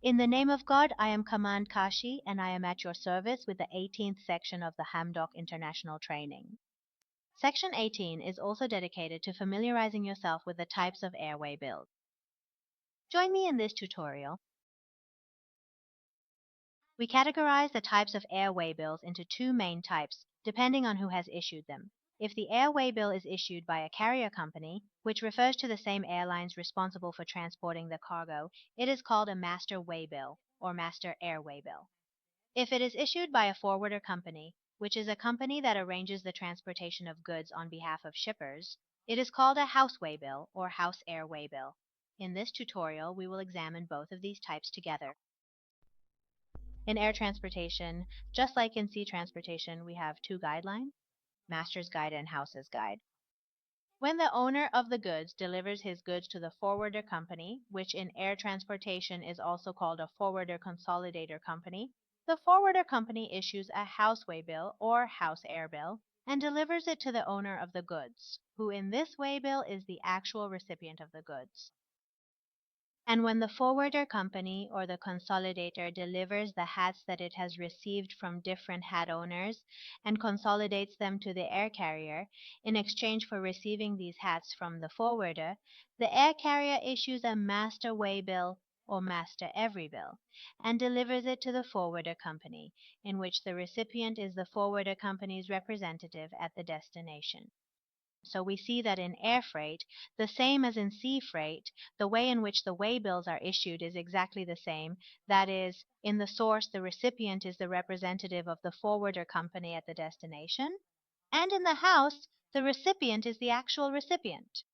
In the name of God, I am Command Kashi, and I am at your service with the 18th section of the Hamdok International Training. Section 18 is also dedicated to familiarizing yourself with the types of airway bills. Join me in this tutorial. We categorize the types of airway bills into two main types, depending on who has issued them. If the airway bill is issued by a carrier company, which refers to the same airlines responsible for transporting the cargo, it is called a master waybill or master airway bill. If it is issued by a forwarder company, which is a company that arranges the transportation of goods on behalf of shippers, it is called a house waybill or house airway bill. In this tutorial, we will examine both of these types together. In air transportation, just like in sea transportation, we have two guidelines, Master's Guide and House's Guide. When the owner of the goods delivers his goods to the forwarder company, which in air transportation is also called a forwarder consolidator company, the forwarder company issues a house waybill or house air bill and delivers it to the owner of the goods, who in this waybill is the actual recipient of the goods. And when the forwarder company or the consolidator delivers the hats that it has received from different hat owners and consolidates them to the air carrier, in exchange for receiving these hats from the forwarder, the air carrier issues a master waybill or master every bill and delivers it to the forwarder company, in which the recipient is the forwarder company's representative at the destination. So we see that in air freight, the same as in sea freight, the way in which the waybills are issued is exactly the same. That is, in the source, the recipient is the representative of the forwarder company at the destination, and in the house, the recipient is the actual recipient.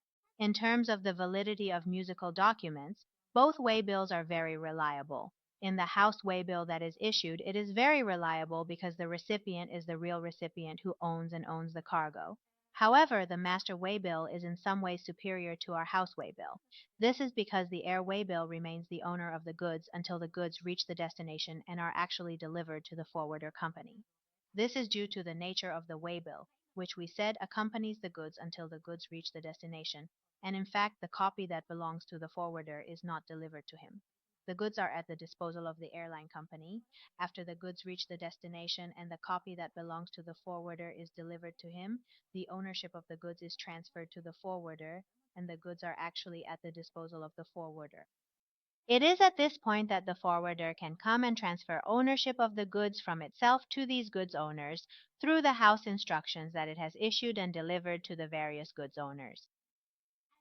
In terms of the validity of musical documents, both waybills are very reliable. In the house waybill that is issued, it is very reliable because the recipient is the real recipient who owns the cargo. However, the master waybill is in some ways superior to our house waybill. This is because the air waybill remains the owner of the goods until the goods reach the destination and are actually delivered to the forwarder company. This is due to the nature of the waybill, which we said accompanies the goods until the goods reach the destination, and in fact the copy that belongs to the forwarder is not delivered to him. The goods are at the disposal of the airline company. After the goods reach the destination and the copy that belongs to the forwarder is delivered to him, the ownership of the goods is transferred to the forwarder, and the goods are actually at the disposal of the forwarder. It is at this point that the forwarder can come and transfer ownership of the goods from itself to these goods owners through the house instructions that it has issued and delivered to the various goods owners.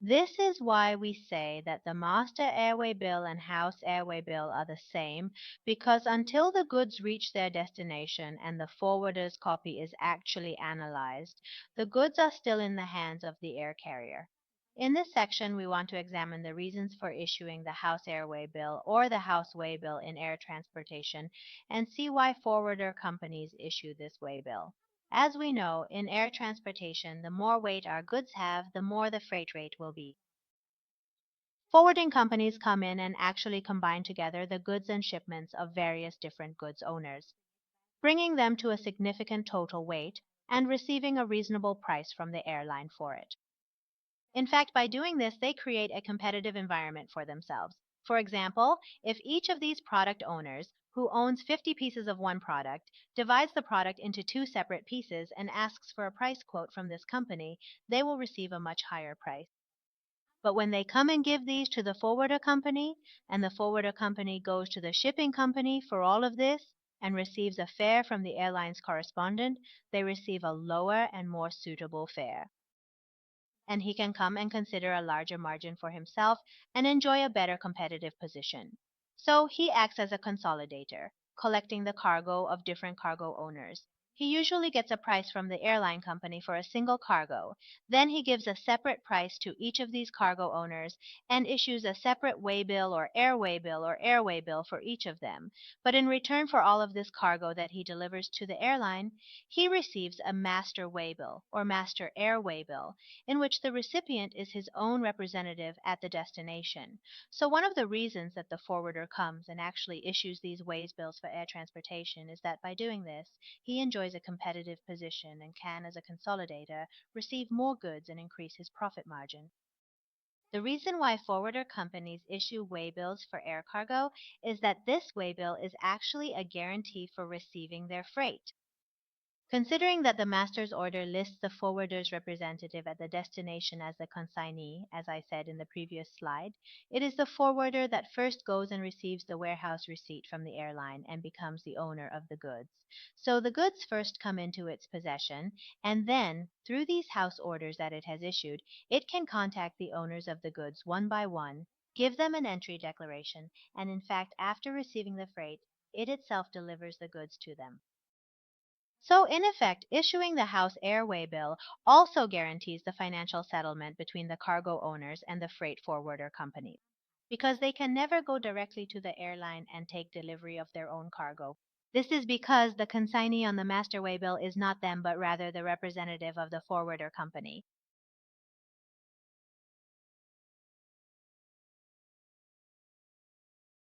This is why we say that the master airway bill and house airway bill are the same, because until the goods reach their destination and the forwarder's copy is actually analyzed, the goods are still in the hands of the air carrier. In this section, we want to examine the reasons for issuing the house airway bill or the house waybill in air transportation and see why forwarder companies issue this waybill. As we know, in air transportation, the more weight our goods have, the more the freight rate will be. Forwarding companies come in and actually combine together the goods and shipments of various different goods owners, bringing them to a significant total weight and receiving a reasonable price from the airline for it. In fact, by doing this, they create a competitive environment for themselves. For example, if each of these product owners, who owns 50 pieces of one product, divides the product into two separate pieces and asks for a price quote from this company, they will receive a much higher price. But when they come and give these to the forwarder company, and the forwarder company goes to the shipping company for all of this, and receives a fare from the airline's correspondent, they receive a lower and more suitable fare. And he can come and consider a larger margin for himself and enjoy a better competitive position. So he acts as a consolidator, collecting the cargo of different cargo owners. He usually gets a price from the airline company for a single cargo. Then he gives a separate price to each of these cargo owners and issues a separate waybill or airway bill for each of them. But in return for all of this cargo that he delivers to the airline, he receives a master waybill or master airway bill, in which the recipient is his own representative at the destination. So one of the reasons that the forwarder comes and actually issues these waybills for air transportation is that by doing this, he enjoys a competitive position and can, as a consolidator, receive more goods and increase his profit margin. The reason why forwarder companies issue waybills for air cargo is that this waybill is actually a guarantee for receiving their freight. Considering that the master's order lists the forwarder's representative at the destination as the consignee, as I said in the previous slide, it is the forwarder that first goes and receives the warehouse receipt from the airline and becomes the owner of the goods. So the goods first come into its possession, and then, through these house orders that it has issued, it can contact the owners of the goods one by one, give them an entry declaration, and in fact, after receiving the freight, it itself delivers the goods to them. So, in effect, issuing the house airway bill also guarantees the financial settlement between the cargo owners and the freight forwarder company, because they can never go directly to the airline and take delivery of their own cargo. This is because the consignee on the master waybill is not them, but rather the representative of the forwarder company.